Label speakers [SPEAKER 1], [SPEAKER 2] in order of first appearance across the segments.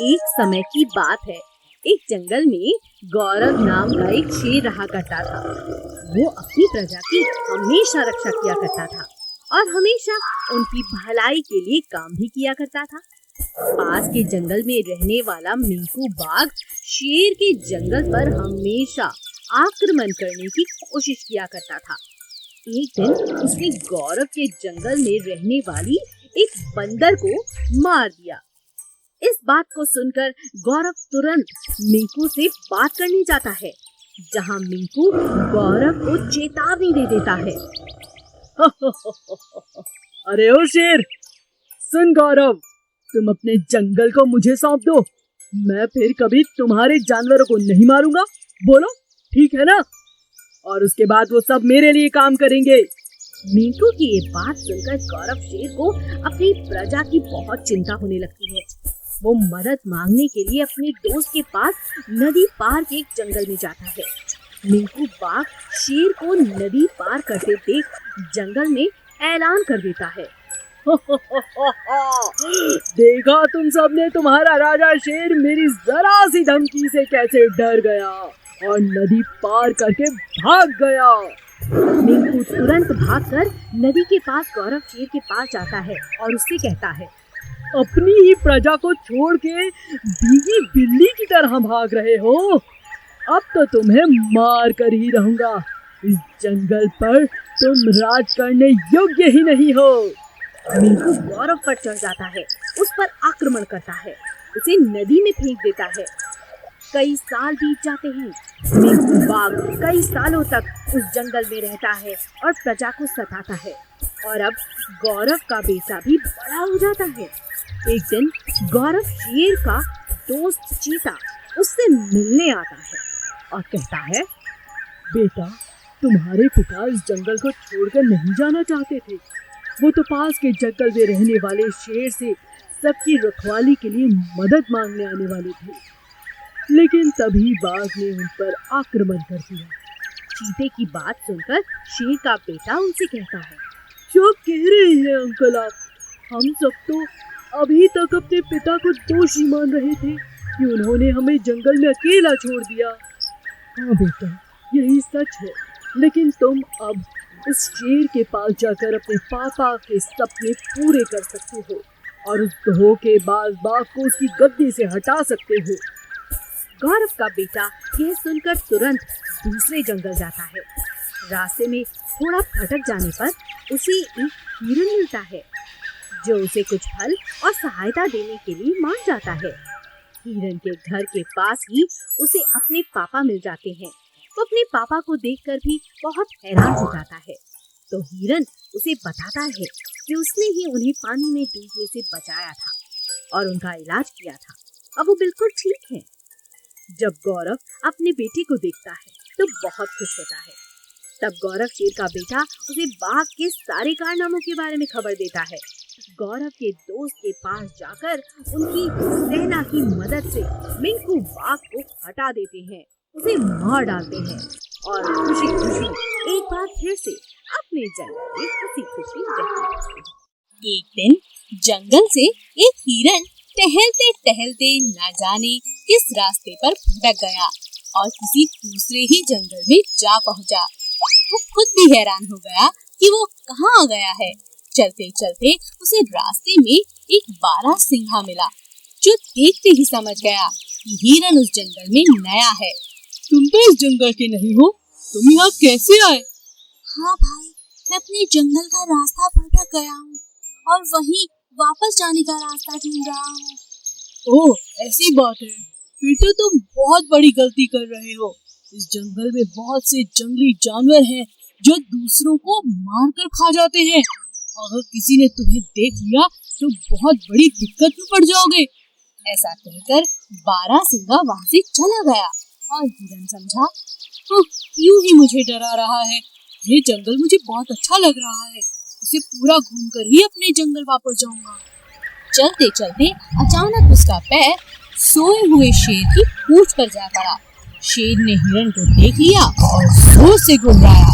[SPEAKER 1] एक समय की बात है। एक जंगल में गौरव नाम का एक शेर रहा करता था। वो अपनी प्रजा की हमेशा रक्षा किया करता था और हमेशा उनकी भलाई के लिए काम भी किया करता था। पास के जंगल में रहने वाला मिंकू बाघ शेर के जंगल पर हमेशा आक्रमण करने की कोशिश किया करता था। एक दिन उसने गौरव के जंगल में रहने वाली एक बंदर को मार दिया। इस बात को सुनकर गौरव तुरंत मिंकू से बात करने जाता है, जहां मिंकू गौरव को चेतावनी दे देता है।
[SPEAKER 2] अरे ओ शेर, सुन गौरव, तुम अपने जंगल को मुझे सौंप दो। मैं फिर कभी तुम्हारे जानवरों को नहीं मारूंगा। बोलो, ठीक है ना? और उसके बाद वो सब मेरे लिए काम करेंगे।
[SPEAKER 1] मिंकू की ये बात सुनकर गौरव शेर को अपनी प्रजा की बहुत चिंता होने लगती है। वो मदद मांगने के लिए अपने दोस्त के पास नदी पार के एक जंगल में जाता है। मिंकू बाघ शेर को नदी पार करते देख जंगल में ऐलान कर देता है।
[SPEAKER 2] देखा तुम सबने, तुम्हारा राजा शेर मेरी जरा सी धमकी से कैसे डर गया और नदी पार करके भाग गया।
[SPEAKER 1] मिंकू तुरंत भागकर नदी के पास गौरव शेर के पास जाता है और उससे कहता है,
[SPEAKER 2] अपनी ही प्रजा को छोड़ के भीगी बिल्ली की तरह भाग रहे हो। अब तो तुम्हें मार कर ही रहूंगा। इस जंगल पर तुम राज करने योग्य ही नहीं हो।
[SPEAKER 1] मिंकू गौरव पर चढ़ जाता है, उस पर आक्रमण करता है, उसे नदी में फेंक देता है। कई साल बीत जाते हैं। मिंकू बाघ कई सालों तक उस जंगल में रहता है और प्रजा को सताता है। और अब गौरव का बेटा भी बड़ा हो जाता है। एक दिन गौरव शेर का दोस्त चीता उससे मिलने आता है और कहता है,
[SPEAKER 2] बेटा, तुम्हारे पिता इस जंगल को छोड़कर नहीं जाना चाहते थे। वो तो पास के जंगल में रहने वाले शेर से सबकी रखवाली के लिए मदद मांगने आने वाले थे, लेकिन तभी बाघ ने उन पर आक्रमण कर दिया।
[SPEAKER 1] चीते की बात सुनकर शेर का बेटा उनसे कहता है,
[SPEAKER 2] क्या कह रहे हैं अंकल आप? हम सब तो अभी तक अपने पिता को दोषी मान रहे थे कि उन्होंने हमें जंगल में अकेला छोड़ दिया। हाँ बेटा, यही सच है, लेकिन तुम अब उस शेर के पास जाकर अपने पापा के सपने पूरे कर सकते हो और उस धोखेबाज बाघ को उसकी गद्दी से हटा सकते हो।
[SPEAKER 1] गौरव का बेटा यह सुनकर तुरंत दूसरे जंगल जाता है। रास्ते में थोड़ा भटक जाने पर उसे एक हिरन मिलता है, जो उसे कुछ फल और सहायता देने के लिए मान जाता है। हिरन के घर के पास ही उसे अपने पापा मिल जाते हैं। वो अपने पापा को देखकर भी बहुत हैरान हो जाता है। तो हिरन उसे बताता है कि उसने ही उन्हें पानी में डूबने से बचाया था और उनका इलाज किया था। अब वो बिल्कुल ठीक है। जब गौरव अपने बेटे को देखता है तो बहुत खुश होता है। तब गौरव शेर का बेटा उसे बाघ के सारे कारनामों के बारे में खबर देता है। गौरव के दोस्त के पास जाकर उनकी सेना की मदद से मिंकू बाघ को हटा देते हैं, उसे मार डालते हैं और खुशी खुशी एक बार फिर से अपने जंगल में हंसी खुशी रहते हैं।
[SPEAKER 3] एक दिन जंगल से एक हिरन टहलते टहलते न जाने किस रास्ते पर भटक गया और किसी दूसरे ही जंगल में जा पहुंचा। वो खुद भी हैरान हो गया कि वो कहाँ आ गया है। चलते चलते उसे रास्ते में एक बारहसिंघा मिला, जो देखते ही समझ गया कि हिरन उस जंगल में नया है।
[SPEAKER 2] तुम तो इस जंगल के नहीं हो, तुम यहाँ कैसे आए?
[SPEAKER 3] हाँ भाई, मैं अपने जंगल का रास्ता भटक गया हूँ और वहीं वापस जाने का रास्ता ढूंढ रहा हूँ।
[SPEAKER 2] ओह, ऐसी बात है। फिर तो तुम बहुत बड़ी गलती कर रहे हो। इस जंगल में बहुत से जंगली जानवर हैं जो दूसरों को मारकर खा जाते हैं। अगर किसी ने तुम्हें देख लिया तो बहुत बड़ी दिक्कत में पड़ जाओगे।
[SPEAKER 3] ऐसा कहकर बारहसिंघा वहाँ से चला गया और हिरन समझा,
[SPEAKER 2] यूं ही मुझे डरा रहा है। ये जंगल मुझे बहुत अच्छा लग रहा है। इसे पूरा घूमकर ही अपने जंगल वापस जाऊंगा।
[SPEAKER 3] चलते चलते अचानक उसका पैर सोए हुए शेर की पूंछ पर जा पड़ा। शेर ने हिरन को देख लिया और जोर से गुर्राया,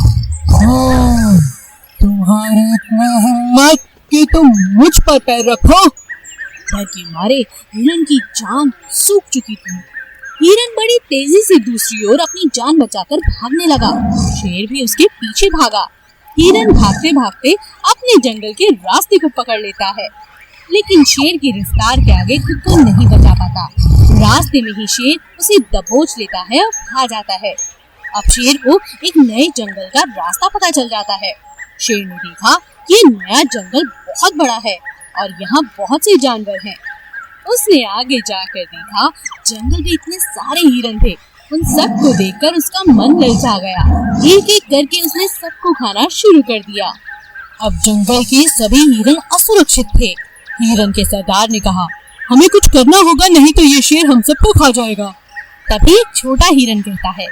[SPEAKER 2] तुम्हारी इतनी हिम्मत कि तुम मुझ पर पैर रखो।
[SPEAKER 3] डर के मारे हिरन की जान सूख चुकी थी। हिरन बड़ी तेजी से दूसरी ओर अपनी जान बचाकर भागने लगा। शेर भी उसके पीछे भागा। हिरन भागते भागते अपने जंगल के रास्ते को पकड़ लेता है, लेकिन शेर की रफ्तार के आगे खुद को नहीं बचा पाता। रास्ते में ही शेर उसे दबोच लेता है और खा जाता है। अब शेर को एक नए जंगल का रास्ता पता चल जाता है। शेर ने देखा कि ये नया जंगल बहुत बड़ा है और यहाँ बहुत से जानवर हैं। उसने आगे जाकर देखा जंगल में इतने सारे हिरन थे। उन सबको देखकर उसका मन ललचा गया। एक एक करके उसने सबको खाना शुरू कर दिया। अब जंगल के सभी हिरन असुरक्षित थे। हिरन के सरदार ने कहा, हमें कुछ करना होगा, नहीं तो ये शेर हम सबको खा जाएगा। तभी एक छोटा हिरन कहता है,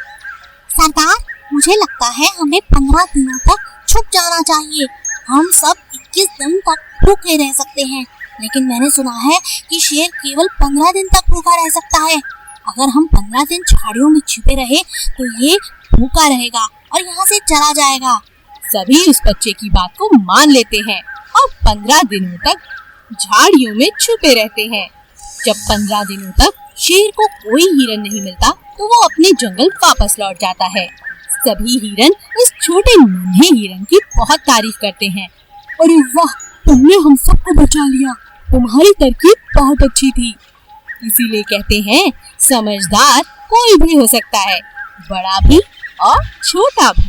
[SPEAKER 4] सरदार, मुझे लगता है हमें 15 दिनों तक छुप जाना चाहिए। हम सब 21 दिन तक भूखे रह सकते हैं, लेकिन मैंने सुना है कि शेर केवल 15 दिन तक भूखा रह सकता है। अगर हम 15 दिन झाड़ियों में छिपे रहे तो ये भूखा रहेगा और यहाँ से चला जाएगा।
[SPEAKER 3] सभी उस बच्चे की बात को मान लेते हैं और 15 दिनों तक झाड़ियों में छुपे रहते हैं। जब 15 दिनों तक शेर को कोई हिरन नहीं मिलता तो वो अपने जंगल वापस लौट जाता है। सभी हिरन उस छोटे नन्हे हिरन की बहुत तारीफ करते हैं। अरे वाह, तुमने हम सबको बचा लिया, तुम्हारी तरकीब बहुत अच्छी थी। इसीलिए कहते हैं समझदार कोई भी हो सकता है, बड़ा भी और छोटा भी।